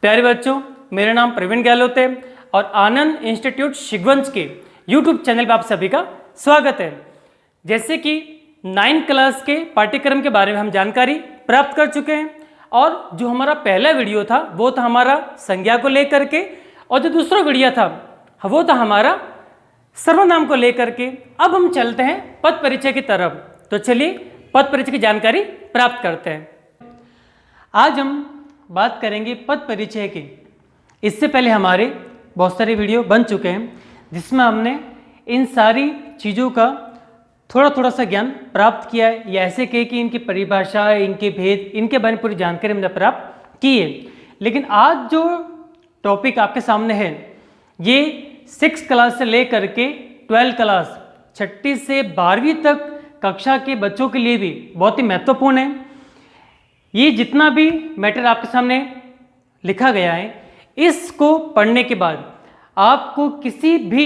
प्यारे बच्चों, मेरा नाम प्रवीण गहलोत है और आनंद इंस्टीट्यूट शिगवंश के यूट्यूब चैनल पर आप सभी का स्वागत है। जैसे कि 9th क्लास के पाठ्यक्रम के बारे में हम जानकारी प्राप्त कर चुके हैं और जो हमारा पहला वीडियो था वो था हमारा संज्ञा को लेकर के, और जो दूसरा वीडियो था वो था हमारा सर्वनाम को लेकर के। अब हम चलते हैं पद परिचय की तरफ, तो चलिए पद परिचय की जानकारी प्राप्त करते हैं। आज हम बात करेंगे पद परिचय की। इससे पहले हमारे बहुत सारे वीडियो बन चुके हैं जिसमें हमने इन सारी चीज़ों का थोड़ा सा ज्ञान प्राप्त किया है, या ऐसे कहे कि इनकी परिभाषा, इनके भेद, इनके बारे में पूरी जानकारी हमने प्राप्त की है। लेकिन आज जो टॉपिक आपके सामने है ये 6th क्लास से लेकर के 12th क्लास, 6ठी से 12वीं तक कक्षा के बच्चों के लिए भी बहुत ही महत्वपूर्ण है। ये जितना भी मैटर आपके सामने लिखा गया है, इसको पढ़ने के बाद आपको किसी भी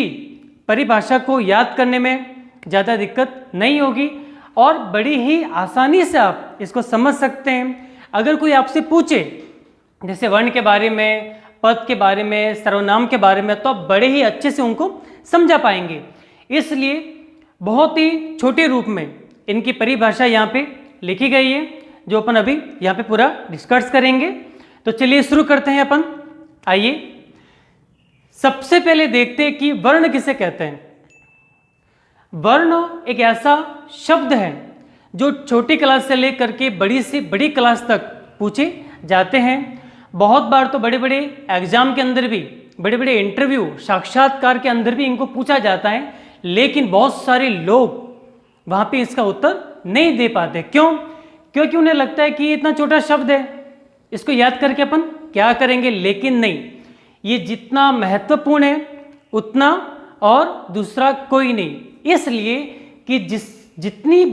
परिभाषा को याद करने में ज़्यादा दिक्कत नहीं होगी और बड़ी ही आसानी से आप इसको समझ सकते हैं। अगर कोई आपसे पूछे जैसे वर्ण के बारे में, पद के बारे में, सर्वनाम के बारे में, तो आप बड़े ही अच्छे से उनको समझा पाएंगे। इसलिए बहुत ही छोटे रूप में इनकी परिभाषा यहाँ पे लिखी गई है जो अपन अभी यहाँ पे पूरा डिस्कस करेंगे। तो चलिए शुरू करते हैं अपन। आइए सबसे पहले देखते हैं कि वर्ण किसे कहते हैं। वर्ण एक ऐसा शब्द है जो छोटी क्लास से लेकर के बड़ी से बड़ी क्लास तक पूछे जाते हैं। बहुत बार तो बड़े बड़े एग्जाम के अंदर भी, बड़े बड़े इंटरव्यू, साक्षात्कार के अंदर भी इनको पूछा जाता है, लेकिन बहुत सारे लोग वहाँ पे इसका उत्तर नहीं दे पाते। क्यों? क्योंकि उन्हें लगता है कि ये इतना छोटा शब्द है, इसको याद करके अपन क्या करेंगे। लेकिन नहीं, ये जितना महत्वपूर्ण है उतना और दूसरा कोई नहीं। इसलिए कि जितनी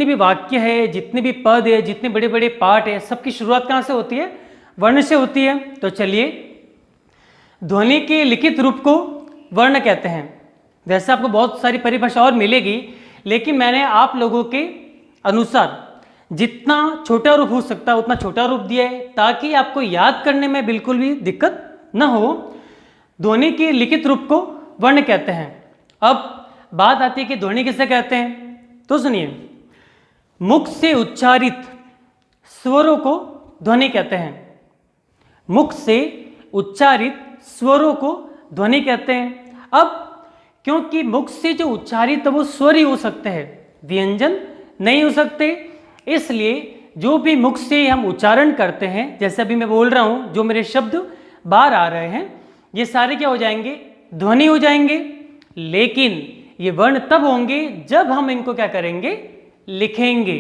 भी वाक्य है, जितने भी पद है, जितने बड़े बड़े पाठ है, सबकी शुरुआत कहाँ से होती है? वर्ण से होती है। तो चलिए, ध्वनि के लिखित रूप को वर्ण कहते हैं। वैसे आपको बहुत सारी परिभाषा और मिलेगी, लेकिन मैंने आप लोगों के अनुसार जितना छोटा रूप हो सकता है उतना छोटा रूप दिया है ताकि आपको याद करने में बिल्कुल भी दिक्कत न हो। ध्वनि के लिखित रूप को वर्ण कहते हैं। अब बात आती है कि ध्वनि किसे कहते हैं, तो सुनिए, मुख से उच्चारित स्वरों को ध्वनि कहते हैं। मुख से उच्चारित स्वरों को ध्वनि कहते हैं। अब क्योंकि मुख से जो उच्चारित वो स्वर ही हो सकते हैं, व्यंजन नहीं हो सकते, इसलिए जो भी मुख से हम उच्चारण करते हैं, जैसे अभी मैं बोल रहा हूं, जो मेरे शब्द बाहर आ रहे हैं, ये सारे क्या हो जाएंगे? ध्वनि हो जाएंगे। लेकिन ये वर्ण तब होंगे जब हम इनको क्या करेंगे? लिखेंगे।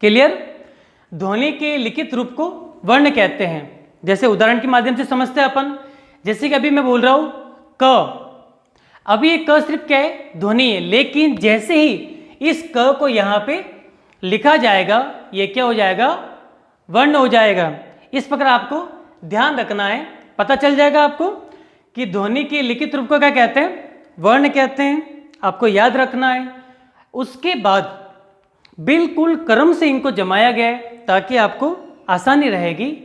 क्लियर? ध्वनि के लिखित रूप को वर्ण कहते हैं। जैसे उदाहरण के माध्यम से समझते हैं अपन। जैसे कि अभी मैं बोल रहा हूं क, अभी ये क सिर्फ क्या है? ध्वनि है। लेकिन जैसे ही इस क को यहां पे लिखा जाएगा, ये क्या हो जाएगा? वर्ण हो जाएगा। इस प्रकार आपको ध्यान रखना है, पता चल जाएगा आपको कि ध्वनि के लिखित रूप को क्या कहते हैं? वर्ण कहते हैं। आपको याद रखना है। उसके बाद बिल्कुल क्रम से इनको जमाया गया है ताकि आपको आसानी रहेगी।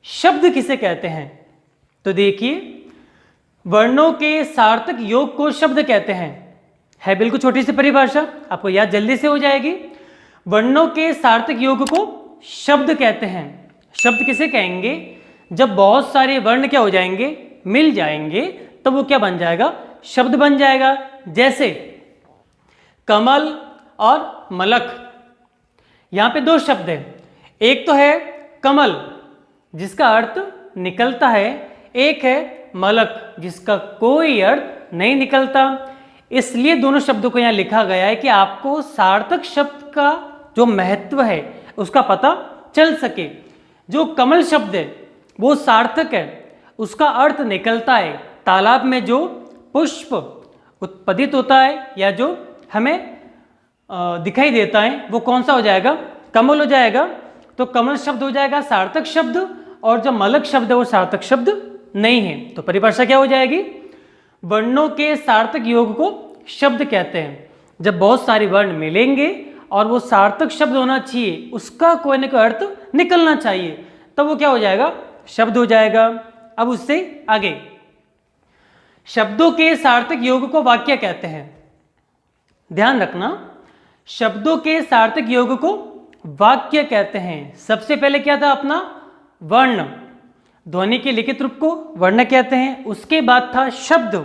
शब्द किसे कहते हैं? तो देखिए, वर्णों के सार्थक योग को शब्द कहते हैं। है बिल्कुल छोटी सी परिभाषा, आपको याद जल्दी से हो जाएगी। वर्णों के सार्थक योग को शब्द कहते हैं। शब्द किसे कहेंगे? जब बहुत सारे वर्ण क्या हो जाएंगे? मिल जाएंगे, तब वो क्या बन जाएगा? शब्द बन जाएगा। जैसे कमल और मलक, यहां पे दो शब्द है। एक तो है कमल जिसका अर्थ निकलता है, एक है मलक जिसका कोई अर्थ नहीं निकलता। इसलिए दोनों शब्दों को यहां लिखा गया है कि आपको सार्थक शब्द का जो महत्व है उसका पता चल सके। जो कमल शब्द है वो सार्थक है, उसका अर्थ निकलता है। तालाब में जो पुष्प उत्पादित होता है या जो हमें दिखाई देता है वो कौन सा हो जाएगा? कमल हो जाएगा। तो कमल शब्द हो जाएगा सार्थक शब्द, और जो मलक शब्द है वो सार्थक शब्द नहीं है। तो परिभाषा क्या हो जाएगी? वर्णों के सार्थक योग को शब्द कहते हैं। जब बहुत सारे वर्ण मिलेंगे और वो सार्थक शब्द होना चाहिए, उसका कोई ना कोई अर्थ निकलना चाहिए, तब वो क्या हो जाएगा? शब्द हो जाएगा। अब उससे आगे शब्दों के सार्थक योग को वाक्य कहते हैं। ध्यान रखना, शब्दों के सार्थक योग को वाक्य कहते हैं। सबसे पहले क्या था अपना वर्ण, ध्वनि के लिखित रूप को वर्ण कहते हैं। उसके बाद था शब्द,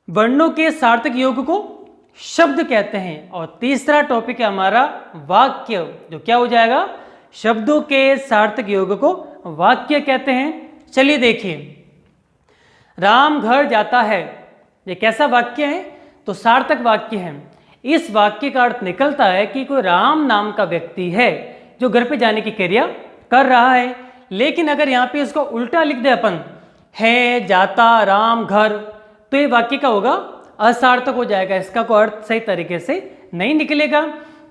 वर्णों के सार्थक योग को शब्द कहते हैं। और तीसरा टॉपिक है हमारा वाक्य, जो क्या हो जाएगा, शब्दों के सार्थक योग को वाक्य कहते हैं। चलिए देखिए, राम घर जाता है, ये कैसा वाक्य है, तो सार्थक वाक्य है। इस वाक्य का अर्थ निकलता है कि कोई राम नाम का व्यक्ति है जो घर पे जाने की क्रिया कर रहा है। लेकिन अगर यहाँ पे इसको उल्टा लिख दे अपन, है जाता राम घर, तो ये वाक्य का होगा असार्थक हो जाएगा, इसका कोई अर्थ सही तरीके से नहीं निकलेगा।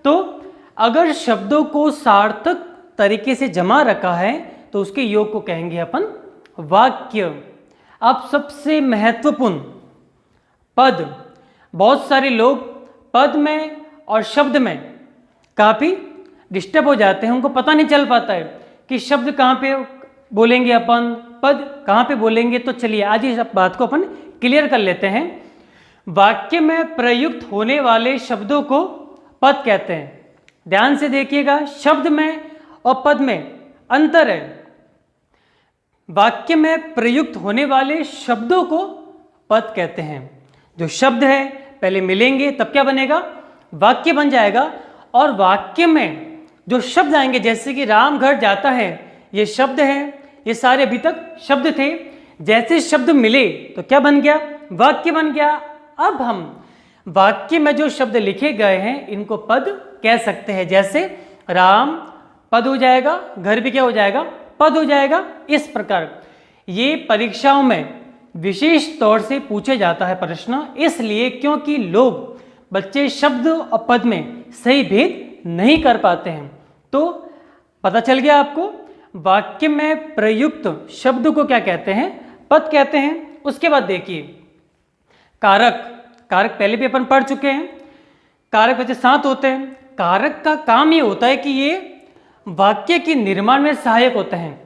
तो अगर शब्दों को सार्थक तरीके से जमा रखा है तो उसके योग को कहेंगे अपन वाक्य। अब सबसे महत्वपूर्ण पद, बहुत सारे लोग पद में और शब्द में काफी डिस्टर्ब हो जाते हैं, उनको पता नहीं चल पाता है कि शब्द कहाँ पे बोलेंगे अपन, पद कहाँ पे बोलेंगे। तो चलिए आज इस बात को अपन क्लियर कर लेते हैं। वाक्य में प्रयुक्त होने वाले शब्दों को पद कहते हैं। ध्यान से देखिएगा, शब्द में और पद में अंतर है। वाक्य में प्रयुक्त होने वाले शब्दों को पद कहते हैं। जो शब्द है पहले मिलेंगे तब क्या बनेगा, वाक्य बन जाएगा। और वाक्य में जो शब्द आएंगे, जैसे कि राम घर जाता है, ये शब्द है, ये सारे अभी तक शब्द थे। जैसे शब्द मिले तो क्या बन गया, वाक्य बन गया। अब हम वाक्य में जो शब्द लिखे गए हैं इनको पद कह सकते हैं। जैसे राम पद हो जाएगा, घर भी क्या हो जाएगा, पद हो जाएगा। इस प्रकार ये परीक्षाओं में विशेष तौर से पूछे जाता है प्रश्न, इसलिए क्योंकि लोग बच्चे शब्द और पद में सही भेद नहीं कर पाते हैं। तो पता चल गया आपको, वाक्य में प्रयुक्त शब्द को क्या कहते हैं, पद कहते हैं। उसके बाद देखिए कारक, कारक पहले भी अपन पढ़ चुके हैं। कारक बच्चे 7 होते हैं। कारक का काम ये होता है कि ये वाक्य के निर्माण में सहायक होते हैं।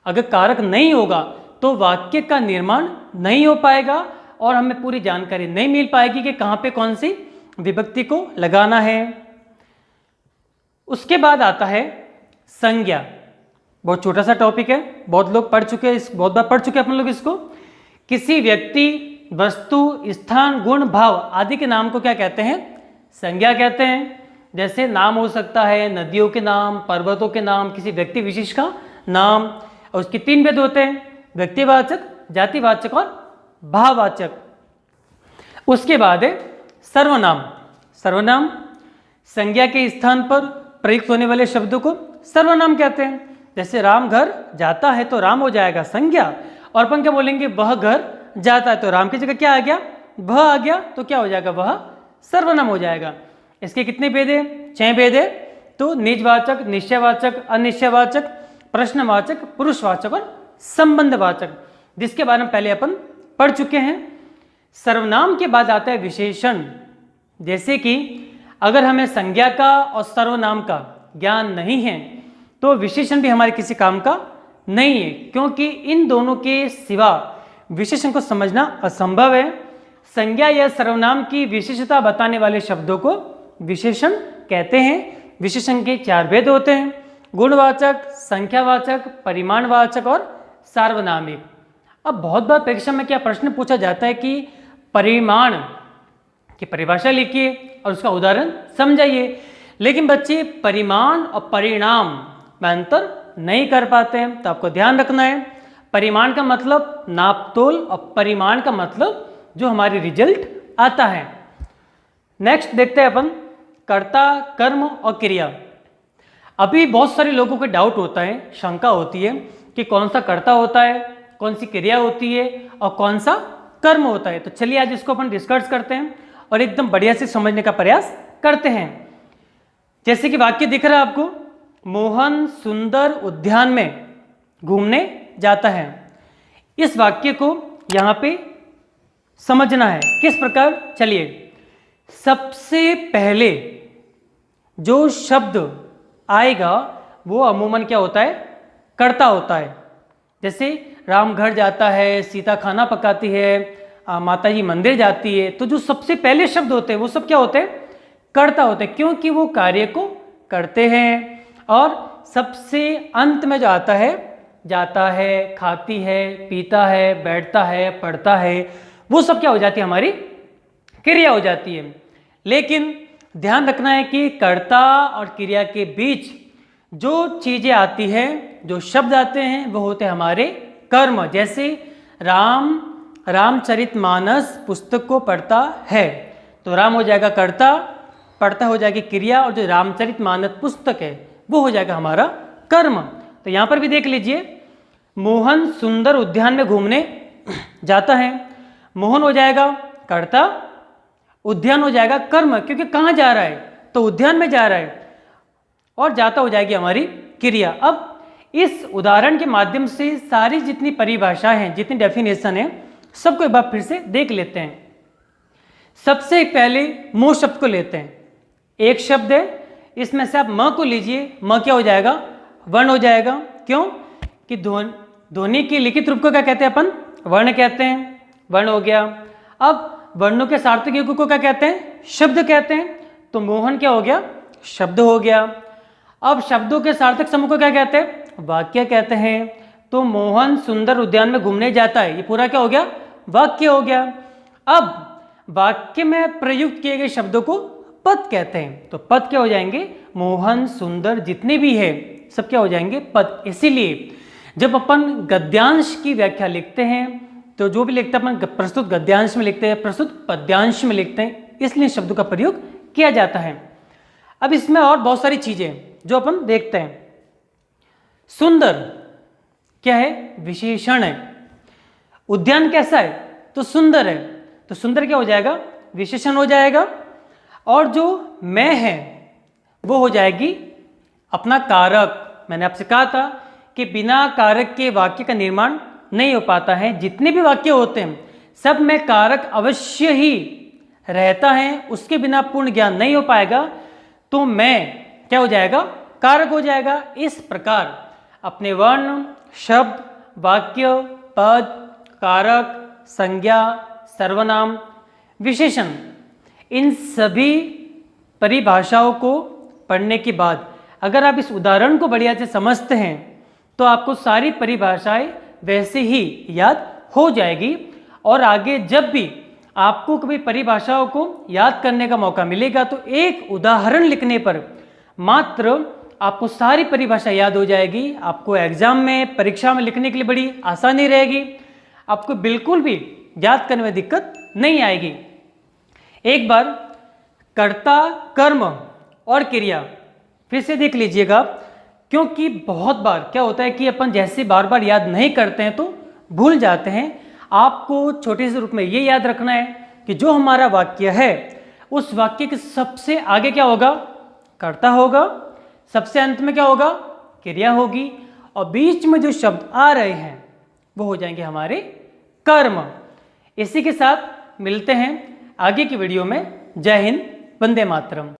अगर कारक नहीं होगा तो वाक्य का निर्माण नहीं हो पाएगा और हमें पूरी जानकारी नहीं मिल पाएगी कि कहाँ पे कौन सी विभक्ति को लगाना है। उसके बाद आता है संज्ञा। बहुत छोटा सा टॉपिक है, बहुत लोग पढ़ चुके हैं, बहुत बार पढ़ चुके हैं अपन लोग इसको। किसी व्यक्ति, वस्तु, स्थान, गुण, भाव आदि के नाम को क्या कहते हैं, संज्ञा कहते हैं। जैसे नाम हो सकता है नदियों के नाम, पर्वतों के नाम, किसी व्यक्ति विशेष का नाम। और उसके 3 भेद होते हैं, व्यक्तिवाचक, जातिवाचक और भाववाचक। उसके बाद है सर्वनाम। सर्वनाम संज्ञा के स्थान पर प्रयुक्त होने वाले शब्दों को सर्वनाम कहते हैं। जैसे राम घर जाता है तो राम हो जाएगा संज्ञा, और अपन क्या बोलेंगे, वह घर जाता है, तो राम की जगह क्या आ गया, वह आ गया, तो क्या हो जाएगा, वह सर्वनाम हो जाएगा। इसके कितने भेद है, 6 भेद है। तो निजवाचक, निश्चयवाचक, अनिश्चयवाचक, प्रश्नवाचक, पुरुषवाचक और संबंधवाचक, जिसके बारे में पहले अपन पढ़ चुके हैं। सर्वनाम के बाद आता है विशेषण। जैसे कि अगर हमें संज्ञा का और सर्वनाम का ज्ञान नहीं है तो विशेषण भी हमारे किसी काम का नहीं है, क्योंकि इन दोनों के सिवा विशेषण को समझना असंभव है। संज्ञा या सर्वनाम की विशेषता बताने वाले शब्दों को विशेषण कहते हैं। विशेषण के 4 भेद होते हैं, गुणवाचक, संख्यावाचक, परिमाणवाचक और सार्वनामिक। अब बहुत बार परीक्षा में क्या प्रश्न पूछा जाता है कि परिमाण की परिभाषा लिखिए और उसका उदाहरण समझाइए, लेकिन बच्चे परिमाण और परिणाम में अंतर नहीं कर पाते हैं। तो आपको ध्यान रखना है, परिमाण का मतलब नापतोल और परिमाण का मतलब जो हमारी रिजल्ट आता है। नेक्स्ट देखते हैं अपन कर्ता, कर्म और क्रिया। अभी बहुत सारे लोगों को डाउट होता है, शंका होती है कि कौन सा कर्ता होता है, कौन सी क्रिया होती है और कौन सा कर्म होता है। तो चलिए आज इसको अपन डिस्कस करते हैं और एकदम बढ़िया से समझने का प्रयास करते हैं। जैसे कि वाक्य दिख रहा है आपको, मोहन सुंदर उद्यान में घूमने जाता है। इस वाक्य को यहाँ पे समझना है किस प्रकार। चलिए, सबसे पहले जो शब्द आएगा वो अमूमन क्या होता है, कर्ता होता है। जैसे राम घर जाता है, सीता खाना पकाती है, माता जी मंदिर जाती है, तो जो सबसे पहले शब्द होते हैं वो सब क्या होते हैं? कर्ता होते हैं, क्योंकि वो कार्य को करते हैं। और सबसे अंत में जो आता है, जाता है, खाती है, पीता है, बैठता है, पढ़ता है, वो सब क्या हो जाती है? हमारी क्रिया हो जाती है। लेकिन ध्यान रखना है कि कर्ता और क्रिया के बीच जो चीजें आती हैं, जो शब्द आते हैं, वो होते हैं हमारे कर्म। जैसे रामचरितमानस पुस्तक को पढ़ता है, तो राम हो जाएगा कर्ता, पढ़ता हो जाएगी क्रिया, और जो रामचरितमानस पुस्तक है वो हो जाएगा हमारा कर्म। तो यहाँ पर भी देख लीजिए, मोहन सुंदर उद्यान में घूमने जाता है। मोहन हो जाएगा कर्ता, उद्यान हो जाएगा कर्म, क्योंकि कहाँ जा रहा है? तो उद्यान में जा रहा है, और जाता हो जाएगी हमारी क्रिया। अब इस उदाहरण के माध्यम से सारी जितनी परिभाषाएं हैं, जितनी डेफिनेशन है, सबको एक बार फिर से देख लेते हैं। सबसे पहले मोह शब्द को लेते हैं। एक शब्द है, इसमें से आप म को लीजिए। म क्या हो जाएगा? वर्ण हो जाएगा। क्यों? कि ध्वनि के लिखित रूप को क्या कहते हैं अपन? वर्ण कहते हैं। वर्ण हो गया। अब वर्णों के सार्थक युग को क्या कहते हैं? शब्द कहते हैं। तो मोहन क्या हो गया? शब्द हो गया। अब शब्दों के सार्थक समूह को क्या कहते हैं? वाक्य कहते हैं। तो मोहन सुंदर उद्यान में घूमने जाता है, ये पूरा क्या हो गया? वाक्य हो गया। अब वाक्य में प्रयुक्त किए गए शब्दों को पद कहते हैं। तो पद क्या हो जाएंगे? मोहन सुंदर जितने भी है सब क्या हो जाएंगे? पद। इसीलिए जब अपन गद्यांश की व्याख्या लिखते हैं, तो जो भी लिखते हैं अपन प्रस्तुत गद्यांश में लिखते हैं, प्रस्तुत पद्यांश में लिखते हैं, इसलिए शब्दों का प्रयोग किया जाता है। अब इसमें और बहुत सारी चीजें जो अपन देखते हैं। सुंदर क्या है? विशेषण है। उद्यान कैसा है? तो सुंदर है। तो सुंदर क्या हो जाएगा? विशेषण हो जाएगा। और जो मैं है वो हो जाएगी अपना कारक। मैंने आपसे कहा था कि बिना कारक के वाक्य का निर्माण नहीं हो पाता है। जितने भी वाक्य होते हैं सब में कारक अवश्य ही रहता है, उसके बिना पूर्ण ज्ञान नहीं हो पाएगा। तो मैं क्या हो जाएगा? कारक हो जाएगा। इस प्रकार अपने वर्ण, शब्द, वाक्य, पद, कारक, संज्ञा, सर्वनाम, विशेषण, इन सभी परिभाषाओं को पढ़ने के बाद अगर आप इस उदाहरण को बढ़िया से समझते हैं तो आपको सारी परिभाषाएं वैसे ही याद हो जाएगी। और आगे जब भी आपको कभी परिभाषाओं को याद करने का मौका मिलेगा तो एक उदाहरण लिखने पर मात्र आपको सारी परिभाषा याद हो जाएगी। आपको एग्जाम में, परीक्षा में लिखने के लिए बड़ी आसानी रहेगी। आपको बिल्कुल भी याद करने में दिक्कत नहीं आएगी। एक बार कर्ता, कर्म और क्रिया फिर से देख लीजिएगा, क्योंकि बहुत बार क्या होता है कि अपन जैसे बार बार याद नहीं करते हैं तो भूल जाते हैं। आपको छोटे से रूप में ये याद रखना है कि जो हमारा वाक्य है उस वाक्य के सबसे आगे क्या होगा? कर्ता होगा। सबसे अंत में क्या होगा? क्रिया होगी। और बीच में जो शब्द आ रहे हैं वो हो जाएंगे हमारे कर्म। इसी के साथ मिलते हैं आगे की वीडियो में। जय हिंद, वंदे मातरम।